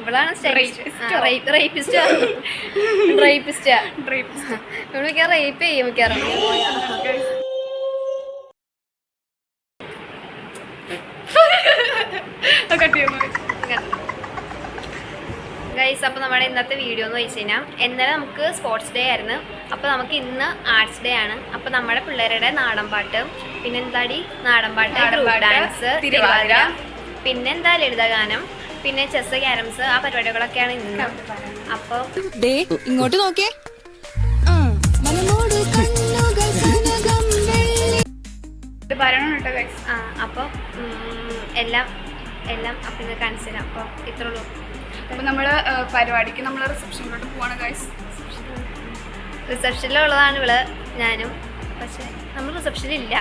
ഇവളാണ് റേപ്പിസ്റ്റ് ഇവിടെ മിക്കവാറും റേപ്പ് ചെയ്യും മിക്കവാറും. ഗൈസ്, അപ്പോൾ നമ്മുടെ ഇന്നത്തെ വീഡിയോ എന്ന് വെച്ച് കഴിഞ്ഞാൽ ഇന്നലെ നമുക്ക് സ്പോർട്സ് ഡേ ആയിരുന്നു. അപ്പോൾ നമുക്ക് ഇന്ന് ആർട്സ് ഡേ ആണ്. അപ്പോൾ നമ്മുടെ പിള്ളേരുടെ നാടൻ പാട്ട്, പിന്നെ എന്താടി നാടൻ പാട്ട്, ഗ്രൂപ്പ് ഡാൻസ്, തിരുവാതിര, പിന്നെന്താ ലളിതഗാനം, പിന്നെ ചെസ്, ക്യാരംസ്, ആ പരിപാടികളൊക്കെയാണ് ഇന്ന്. അപ്പോൾ ഇങ്ങോട്ട് നോക്കിയേ. അപ്പോൾ എല്ലാം അപ്പം ഇന്ന് കാണിച്ചു തരാം. അപ്പോൾ ഇത്രേ ഉള്ളൂ. അപ്പോൾ നമ്മൾ പരിപാടിക്ക് നമ്മൾ റിസപ്ഷനിലോട്ട് പോവാണ് ഗൈസ്. റിസപ്ഷനിലുള്ളതാണ് ഇവള് ഞാനും. പക്ഷെ നമ്മൾ റിസപ്ഷനിലില്ല.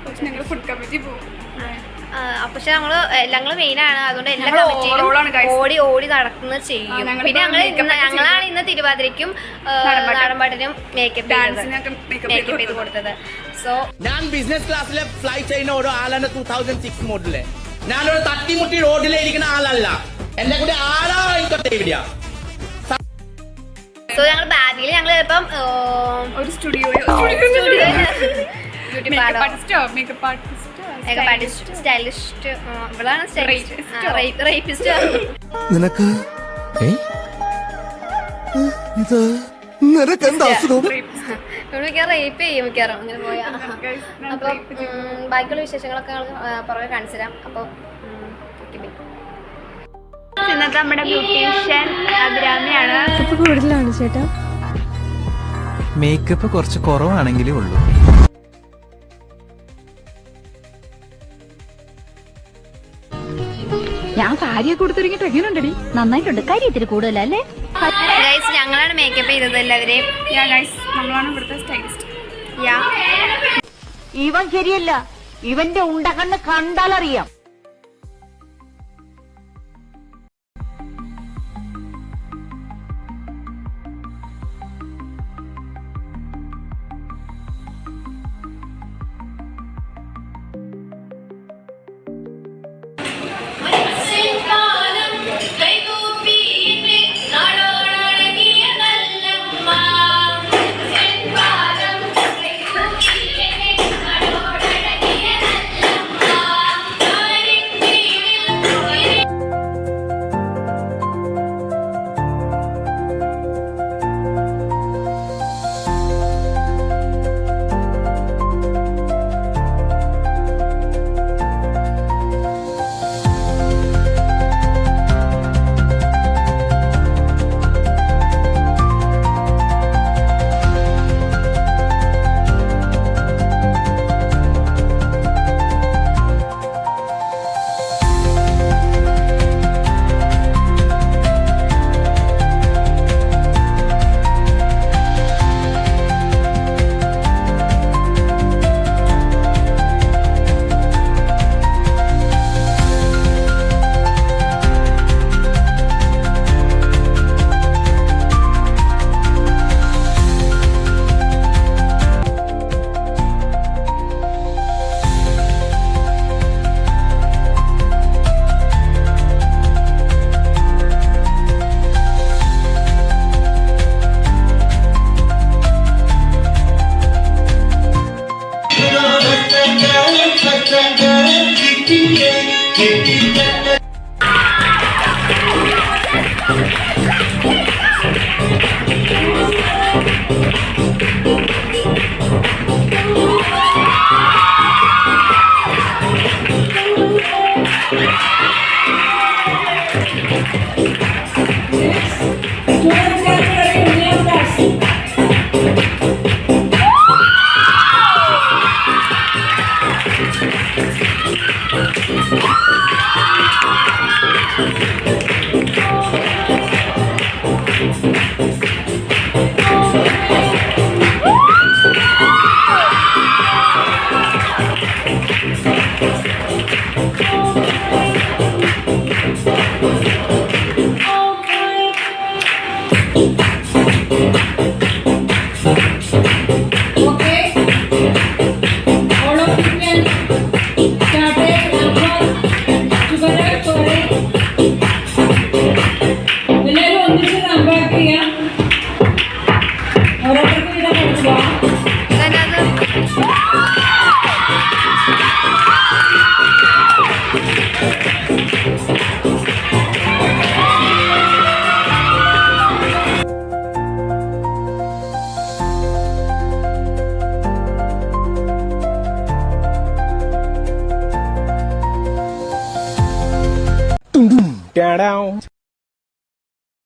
പക്ഷെ ഞങ്ങൾ ഫുഡ് കമ്മിറ്റി പോകും. പക്ഷെ ഞങ്ങള് മെയിനാണ്. അതുകൊണ്ട് എല്ലാ കമ്മിറ്റിയിലും ഓടി നടക്കുന്നത് ചെയ്യും. പിന്നെ ഞങ്ങളാണ് ഇന്ന് തിരുവാതിരയ്ക്കും നാടൻപാട്ടിനും മേക്കപ്പ് ചെയ്ത് കൊടുത്തത്. സോ ഞാൻ ബിസിനസ് ക്ലാസ്സിലെ ഫ്ലൈ ചെയ്യുന്ന ഓരോ ആളാണ് 2006 മോഡല്. ഞാനൊരു തട്ടിമുട്ടി റോഡിലിരിക്കുന്ന ആളല്ല. എന്നെ കൂടി ആരായിക്കോട്ടെ ഇവിടെയാ. സോ ഞങ്ങൾ ബാഗിൽ ഞങ്ങൾ ചിലപ്പം ഒരു സ്റ്റുഡിയോ സ്റ്റൈലിസ്റ്റ് ഇവളാണ് റേപ്പിസ്റ്റ്. നിനക്ക് നിനക്കെന്താ അസുഖം? ഇവിടെ റേപ്പ് ചെയ്യും മിക്കവാറും അങ്ങനെ പോയാ. അപ്പൊ ബാക്കിയുള്ള വിശേഷങ്ങളൊക്കെ പുറകെ കാണിച്ചു തരാം. അപ്പൊ ഇന്നത്തെ നമ്മുടെ ബ്യൂട്ടീഷ്യൻ അഭിരാമിയാണ്. കൂടുതലാണ് ചേട്ടാ. മേക്കപ്പ് കുറച്ച് കുറവാണെങ്കിലേ ഉള്ളൂ. ഞാൻ സാരിയൊക്കെ കൊടുത്തിരിക്കട്ടെ, എങ്ങനെയുണ്ടടി? നന്നായിട്ടുണ്ട്. കാര്യം ഇത്തിരി കൂടുതലല്ലേ? ഞങ്ങളാണ് മേക്കപ്പ് ചെയ്തത് എല്ലാവരെയും. നമ്മളാണ് ഇവിടുത്തെ സ്റ്റൈലിസ്റ്റ്. ഇവൻ ശരിയല്ല, ഇവന്റെ ഉണ്ടകണ്ണ് കണ്ടാലറിയാം. Get out.